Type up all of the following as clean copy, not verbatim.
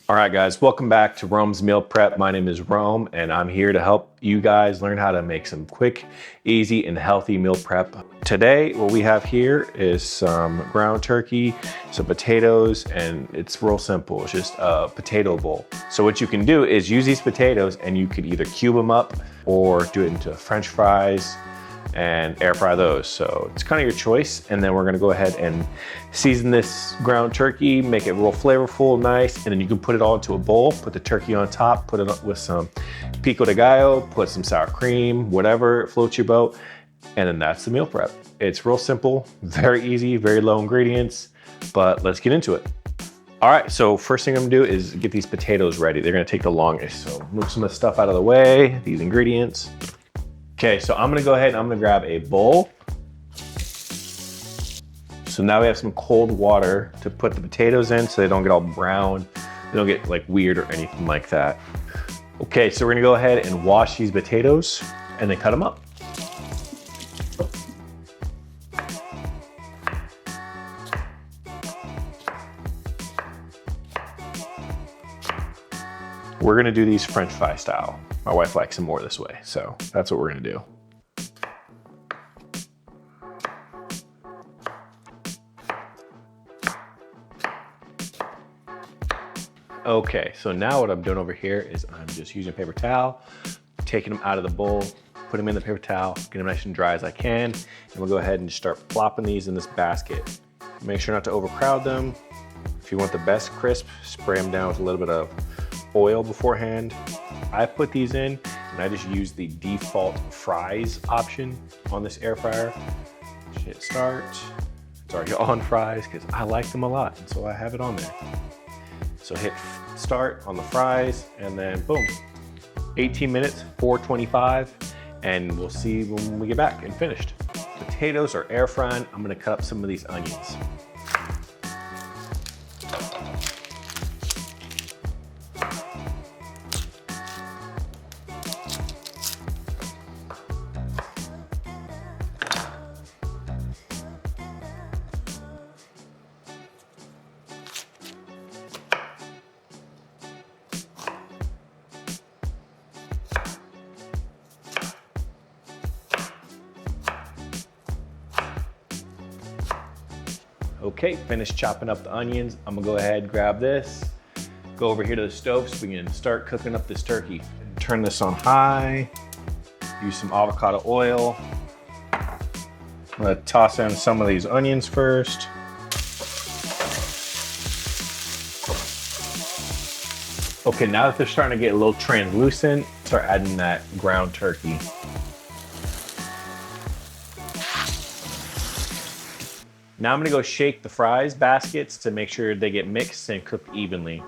All right, guys, welcome back to Rome's Meal Prep. My name is Rome, and I'm here to help you guys learn how to make some quick, easy, and healthy meal prep. Today, what we have here is some ground turkey, some potatoes, and it's real simple. It's just a potato bowl. So what you can do is use these potatoes and you could either cube them up or do it into French fries and air fry those. So it's kind of your choice. And then we're gonna go ahead and season this ground turkey, make it real flavorful, nice. And then you can put it all into a bowl, put the turkey on top, put it up with some pico de gallo, put some sour cream, whatever floats your boat. And then that's the meal prep. It's real simple, very easy, very low ingredients, but let's get into it. All right, so first thing I'm gonna do is get these potatoes ready. They're gonna take the longest. So move some of the stuff out of the way, these ingredients. Okay, so I'm gonna go ahead and I'm gonna grab a bowl. So now we have some cold water to put the potatoes in so they don't get all brown, they don't get like weird or anything like that. Okay, so we're gonna go ahead and wash these potatoes and then cut them up. We're gonna do these French fry style. My wife likes them more this way, so that's what we're gonna do. Okay, so now what I'm doing over here is I'm just using a paper towel, taking them out of the bowl, putting them in the paper towel, get them nice and dry as I can, and we'll go ahead and start plopping these in this basket. Make sure not to overcrowd them. If you want the best crisp, spray them down with a little bit of oil beforehand. I put these in and I just use the default fries option on this air fryer. Just hit start. It's already on fries because I like them a lot, and so I have it on there. So hit start on the fries and then boom, 18 minutes, 425, and we'll see when we get back and finished. Potatoes are air frying. I'm gonna cut up some of these onions. Okay, finished chopping up the onions. I'm gonna go ahead and grab this, go over here to the stove so we can start cooking up this turkey. Turn this on high, use some avocado oil. I'm gonna toss in some of these onions first. Okay, now that they're starting to get a little translucent, start adding that ground turkey. Now I'm gonna go shake the fries baskets to make sure they get mixed and cooked evenly.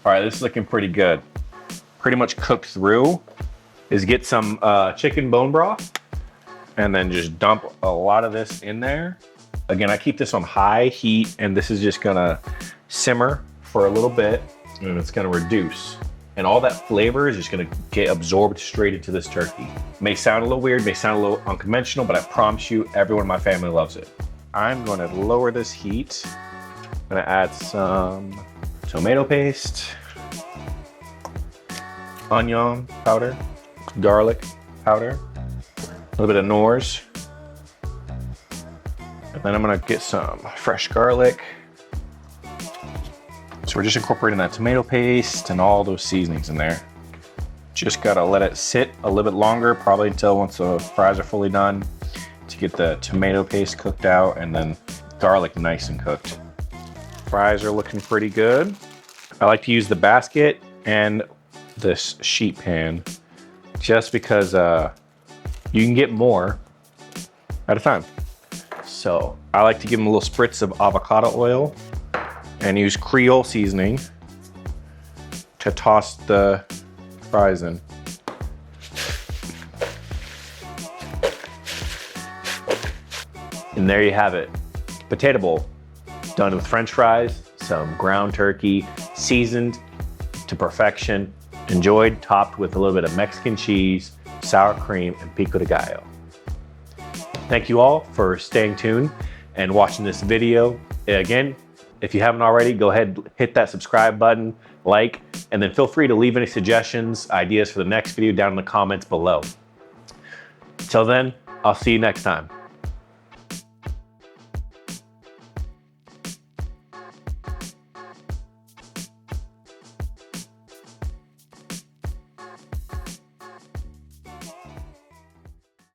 All right, this is looking pretty good. Pretty much cooked through. Is get some chicken bone broth and then just dump a lot of this in there. Again, I keep this on high heat and this is just gonna simmer for a little bit and it's gonna reduce. And all that flavor is just gonna get absorbed straight into this turkey. May sound a little weird, may sound a little unconventional, but I promise you, everyone in my family loves it. I'm gonna lower this heat. I'm gonna add some tomato paste, onion powder, garlic powder, a little bit of Knorrs. And then I'm gonna get some fresh garlic. So we're just incorporating that tomato paste and all those seasonings in there. Just gotta let it sit a little bit longer, probably until once the fries are fully done, to get the tomato paste cooked out and then garlic nice and cooked. Fries are looking pretty good. I like to use the basket and this sheet pan just because you can get more at a time. So I like to give them a little spritz of avocado oil and use Creole seasoning to toss the fries in. And there you have it. Potato bowl, done with French fries, some ground turkey, seasoned to perfection, enjoyed, topped with a little bit of Mexican cheese, sour cream, and pico de gallo. Thank you all for staying tuned and watching this video. Again, If you haven't already, go ahead, hit that subscribe button, like, and then feel free to leave any suggestions, ideas for the next video down in the comments below. Till then, I'll see you next time.